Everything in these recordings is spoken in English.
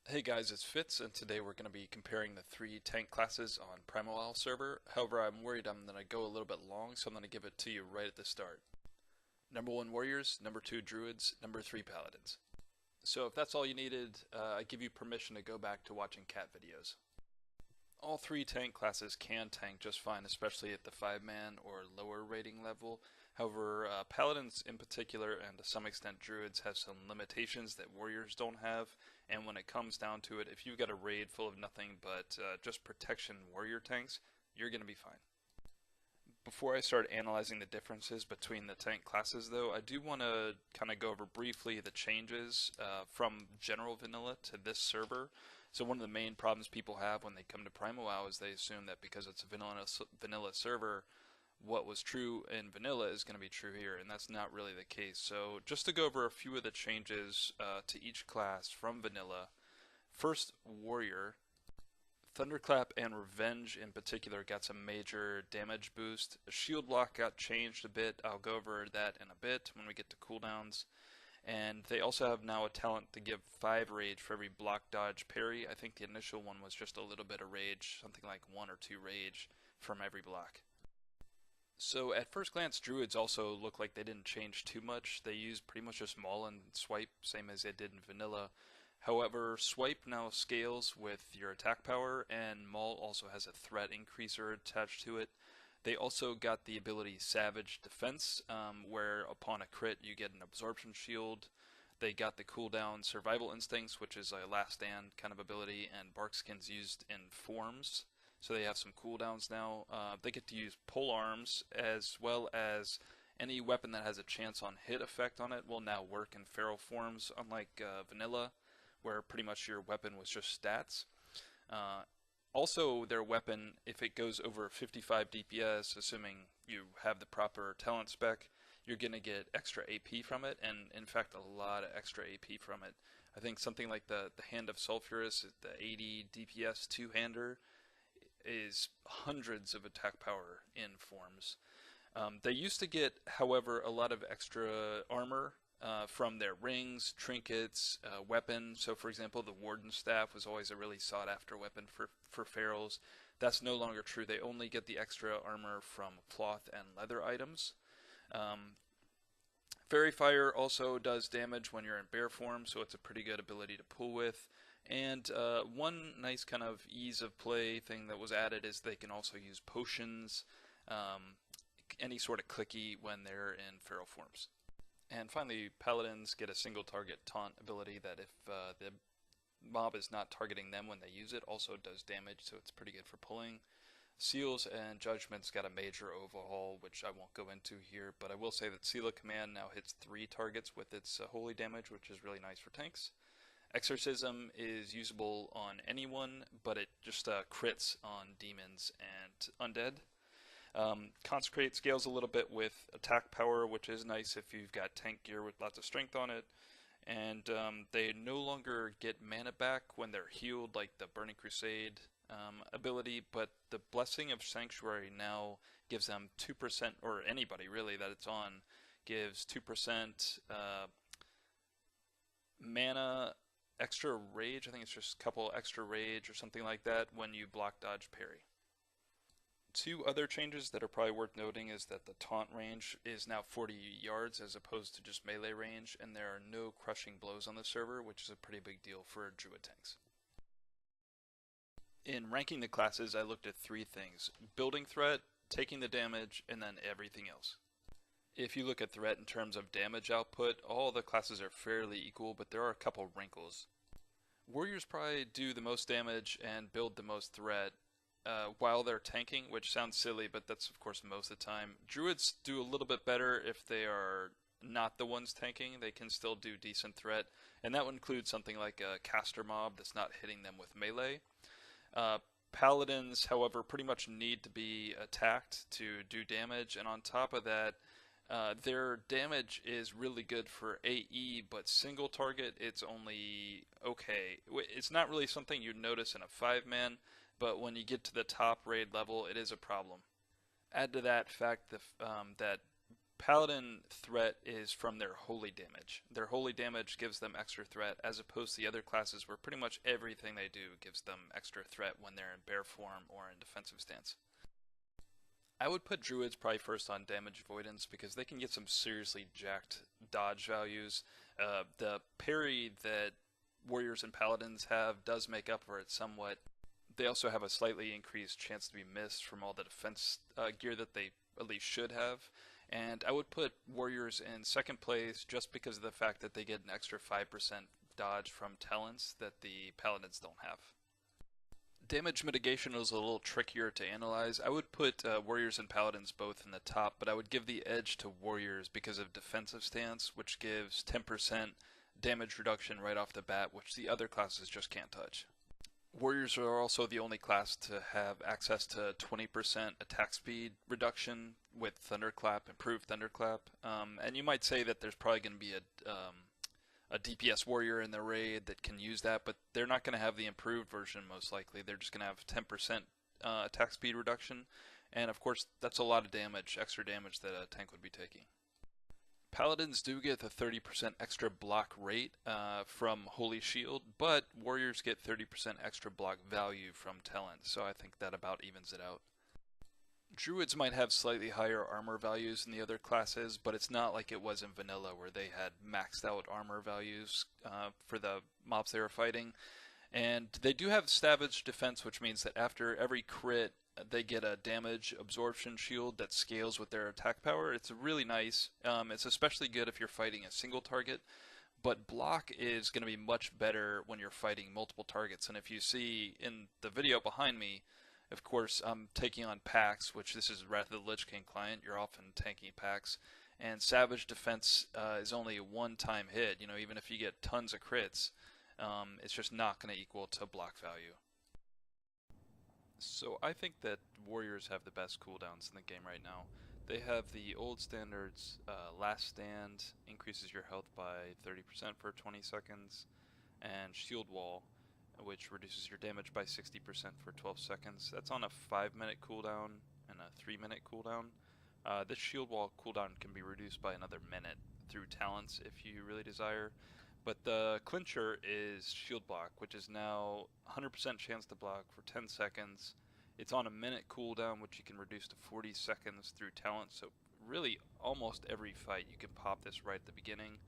Hey guys, it's Fitz, and today we're going to be comparing the three tank classes on Primal WoW server. However, I'm worried I'm going to go a little bit long, so I'm going to give it to you right at the start. Number 1 Warriors, number 2 Druids, number 3 Paladins. So if that's all you needed, I give you permission to go back to watching cat videos. All three tank classes can tank just fine, especially at the 5-man or lower rating level. However, Paladins in particular, and to some extent Druids, have some limitations that Warriors don't have. And when it comes down to it, if you've got a raid full of nothing but just protection warrior tanks, you're going to be fine. Before I start analyzing the differences between the tank classes, though, I do want to kind of go over briefly the changes from general vanilla to this server. So one of the main problems people have when they come to Primal WoW is they assume that because it's a vanilla server, what was true in vanilla is going to be true here, and that's not really the case. So just to go over a few of the changes to each class from vanilla. First, Warrior. Thunderclap and Revenge in particular got some major damage boost. Shield block got changed a bit. I'll go over that in a bit when we get to cooldowns. And they also have now a talent to give 5 rage for every block, dodge, parry. I think the initial one was just a little bit of rage, something like 1 or 2 rage from every block. So at first glance, Druids also look like they didn't change too much. They use pretty much just Maul and Swipe, same as they did in Vanilla. However, Swipe now scales with your attack power, and Maul also has a threat increaser attached to it. They also got the ability Savage Defense, where upon a crit you get an absorption shield. They got the cooldown Survival Instincts, which is a last stand kind of ability, and Barkskin's used in forms. So they have some cooldowns now. They get to use pole arms as well as any weapon that has a chance on hit effect on it will now work in feral forms, unlike vanilla, where pretty much your weapon was just stats. Uh, Also, their weapon, if it goes over 55 DPS, assuming you have the proper talent spec, you're going to get extra AP from it, and in fact, a lot of extra AP from it. I think something like the Hand of Sulfurous, the 80 DPS two-hander, is hundreds of attack power in forms. They used to get, however, a lot of extra armor from their rings, trinkets, weapons. So, for example, the Warden Staff was always a really sought after weapon for ferals. That's no longer true. They only get the extra armor from cloth and leather items. Um, Fairy Fire also does damage when you're in bear form, so it's a pretty good ability to pull with. And one nice kind of ease of play thing that was added is they can also use potions, um, any sort of clicky when they're in feral forms. And finally, Paladins get a single target taunt ability that if the mob is not targeting them when they use it, also does damage, so it's pretty good for pulling. Seals and Judgments got a major overhaul, which I won't go into here, but I will say that Seal of Command now hits 3 targets with its holy damage, which is really nice for tanks. Exorcism is usable on anyone, but it just crits on demons and undead. Consecrate scales a little bit with attack power, which is nice if you've got tank gear with lots of strength on it. And they no longer get mana back when they're healed, like the Burning Crusade ability, but the Blessing of Sanctuary now gives them 2%, or anybody really that it's on, gives 2% mana extra rage. I think it's just a couple extra rage or something like that when you block, dodge, parry. Two other changes that are probably worth noting is that the taunt range is now 40 yards as opposed to just melee range, and there are no crushing blows on the server, which is a pretty big deal for druid tanks. In ranking the classes, I looked at 3 things: building threat, taking the damage, and then everything else. If you look at threat in terms of damage output, all the classes are fairly equal, but there are a couple wrinkles. Warriors probably do the most damage and build the most threat while they're tanking, which sounds silly, but that's of course most of the time. Druids do a little bit better if they are not the ones tanking. They can still do decent threat, and that would include something like a caster mob that's not hitting them with melee. Uh, Paladins, however, pretty much need to be attacked to do damage, and on top of that, their damage is really good for AE, but single target, it's only okay. It's not really something you'd notice in a 5-man, but when you get to the top raid level, it is a problem. Add to that fact that Paladin threat is from their holy damage. Their holy damage gives them extra threat, as opposed to the other classes where pretty much everything they do gives them extra threat when they're in bear form or in defensive stance. I would put Druids probably first on damage avoidance because they can get some seriously jacked dodge values. The parry that Warriors and Paladins have does make up for it somewhat. They also have a slightly increased chance to be missed from all the defense gear that they at least should have. And I would put Warriors in second place just because of the fact that they get an extra 5% dodge from talents that the Paladins don't have. Damage mitigation is a little trickier to analyze. I would put Warriors and Paladins both in the top, but I would give the edge to Warriors because of defensive stance, which gives 10% damage reduction right off the bat, which the other classes just can't touch. Warriors are also the only class to have access to 20% attack speed reduction with Thunderclap, improved Thunderclap. And you might say that there's probably going to be a DPS warrior in the raid that can use that, but they're not going to have the improved version most likely. They're just going to have 10% attack speed reduction, and of course that's a lot of damage, extra damage that a tank would be taking. Paladins do get the 30% extra block rate from Holy Shield, but Warriors get 30% extra block value from Talent, so I think that about evens it out. Druids might have slightly higher armor values than the other classes, but it's not like it was in vanilla where they had maxed out armor values for the mobs they were fighting. And they do have Savage Defense, which means that after every crit, they get a damage absorption shield that scales with their attack power. It's really nice. It's especially good if you're fighting a single target, but block is going to be much better when you're fighting multiple targets. And if you see in the video behind me, of course, I'm taking on Pax, which this is Wrath of the Lich King client. You're often tanking Pax. And Savage Defense is only a one-time hit. You know, even if you get tons of crits, it's just not going to equal to block value. So I think that Warriors have the best cooldowns in the game right now. They have the old standards, Last Stand increases your health by 30% for 20 seconds, and Shield Wall, which reduces your damage by 60% for 12 seconds. That's on a 5-minute cooldown and a 3-minute cooldown. This Shield Wall cooldown can be reduced by another minute through talents if you really desire. But the clincher is Shield Block, which is now 100% chance to block for 10 seconds. It's on a minute cooldown, which you can reduce to 40 seconds through talent. So really almost every fight you can pop this right at the beginning.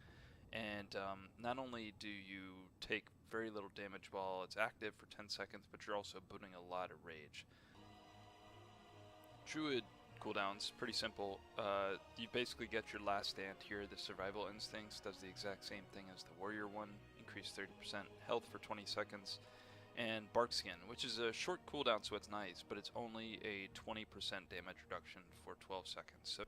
And not only do you take very little damage while it's active for 10 seconds, but you're also booting a lot of rage. Druid cooldowns, pretty simple. You basically get your Last Stand here. The Survival Instincts does the exact same thing as the Warrior one, increase 30% health for 20 seconds. And Bark Skin, which is a short cooldown, so it's nice, but it's only a 20% damage reduction for 12 seconds. So,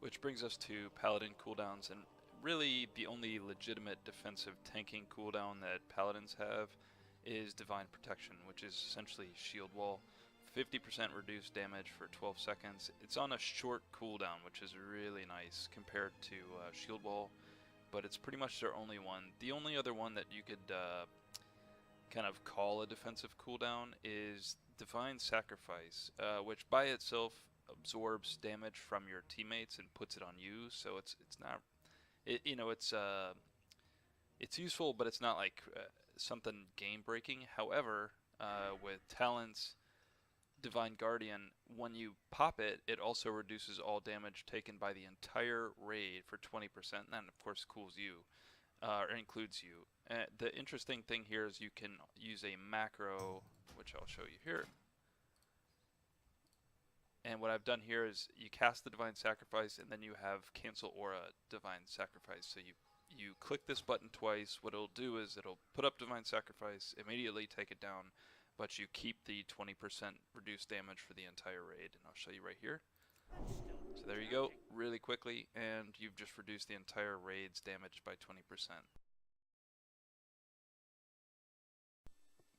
which brings us to Paladin cooldowns, and really the only legitimate defensive tanking cooldown that Paladins have is Divine Protection, which is essentially Shield Wall. 50% reduced damage for 12 seconds. It's on a short cooldown, which is really nice compared to Shield Wall, but it's pretty much their only one. The only other one that you could kind of call a defensive cooldown is Divine Sacrifice, which by itself absorbs damage from your teammates and puts it on you. So it's not, it's useful, but it's not like something game breaking. However, with talents, Divine Guardian, when you pop it, it also reduces all damage taken by the entire raid for 20%, and that of course cools you, or includes you. The interesting thing here is you can use a macro, which I'll show you here. And what I've done here is you cast the Divine Sacrifice, and then you have Cancel Aura Divine Sacrifice. So you click this button twice. What it'll do is it'll put up Divine Sacrifice, immediately take it down, but you keep the 20% reduced damage for the entire raid, and I'll show you right here. So there you go, really quickly, and you've just reduced the entire raid's damage by 20%.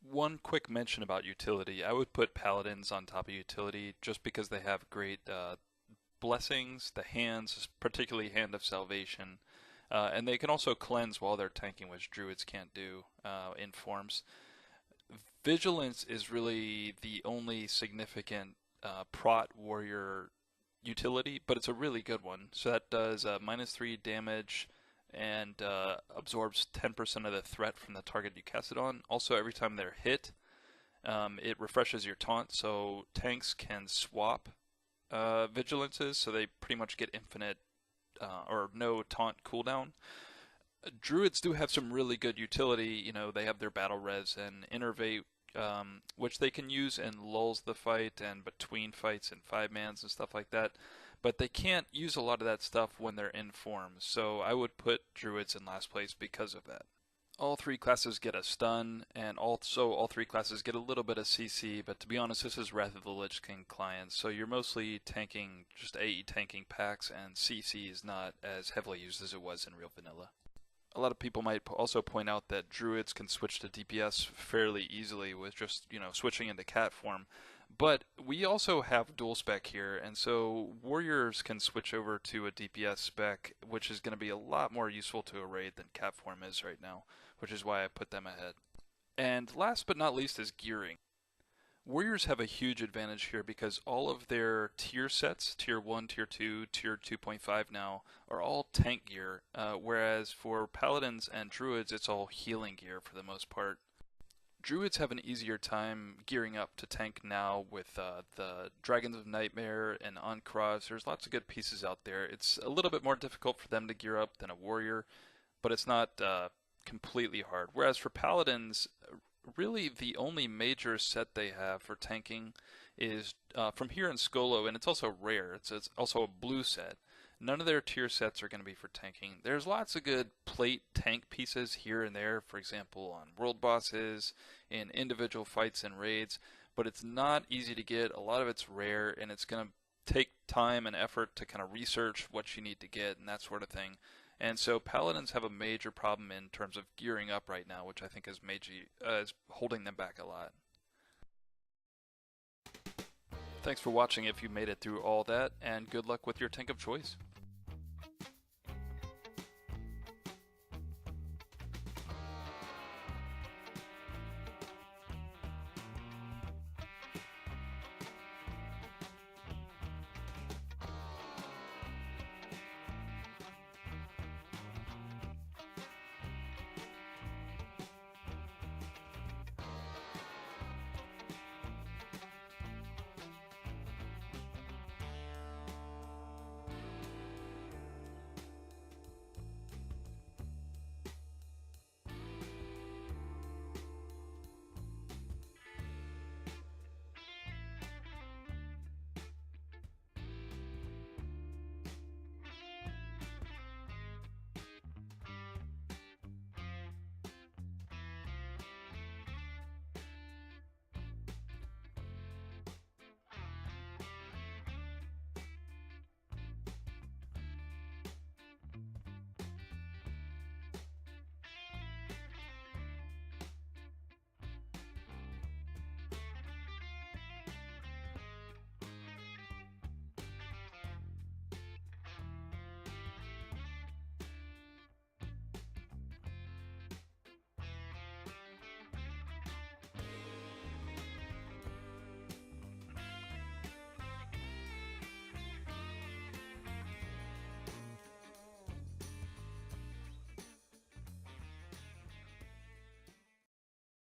One quick mention about utility. I would put Paladins on top of utility just because they have great blessings, the hands, particularly Hand of Salvation, and they can also cleanse while they're tanking, which Druids can't do in forms. Vigilance is really the only significant prot warrior utility, but it's a really good one. So that does -3 damage and absorbs 10% of the threat from the target you cast it on. Also, every time they're hit, it refreshes your taunt, so tanks can swap vigilances, so they pretty much get infinite or no taunt cooldown. Druids do have some really good utility. You know, they have their battle res and innervate, which they can use in lulls the fight and between fights and 5-mans and stuff like that. But they can't use a lot of that stuff when they're in form, so I would put Druids in last place because of that. All three classes get a stun, and also all three classes get a little bit of CC, but to be honest, this is Wrath of the Lich King client, so you're mostly tanking, just AE tanking packs, and CC is not as heavily used as it was in real vanilla. A lot of people might also point out that Druids can switch to DPS fairly easily with just, switching into cat form. But we also have dual spec here, and so Warriors can switch over to a DPS spec, which is going to be a lot more useful to a raid than cat form is right now, which is why I put them ahead. And last but not least is gearing. Warriors have a huge advantage here because all of their tier sets, tier 1, tier 2, tier 2.5 now, are all tank gear, whereas for Paladins and Druids, it's all healing gear for the most part. Druids have an easier time gearing up to tank now with the Dragons of Nightmare and Ankh-Ra. There's lots of good pieces out there. It's a little bit more difficult for them to gear up than a Warrior, but it's not completely hard. Whereas for Paladins, really the only major set they have for tanking is from here in Skolo, and it's also rare. It's also a blue set. None of their tier sets are going to be for tanking. There's lots of good plate tank pieces here and there, for example, on world bosses, in individual fights and raids, but it's not easy to get. A lot of it's rare, and it's going to take time and effort to kind of research what you need to get and that sort of thing. And so Paladins have a major problem in terms of gearing up right now, which I think is holding them back a lot. Thanks for watching if you made it through all that, and good luck with your tank of choice.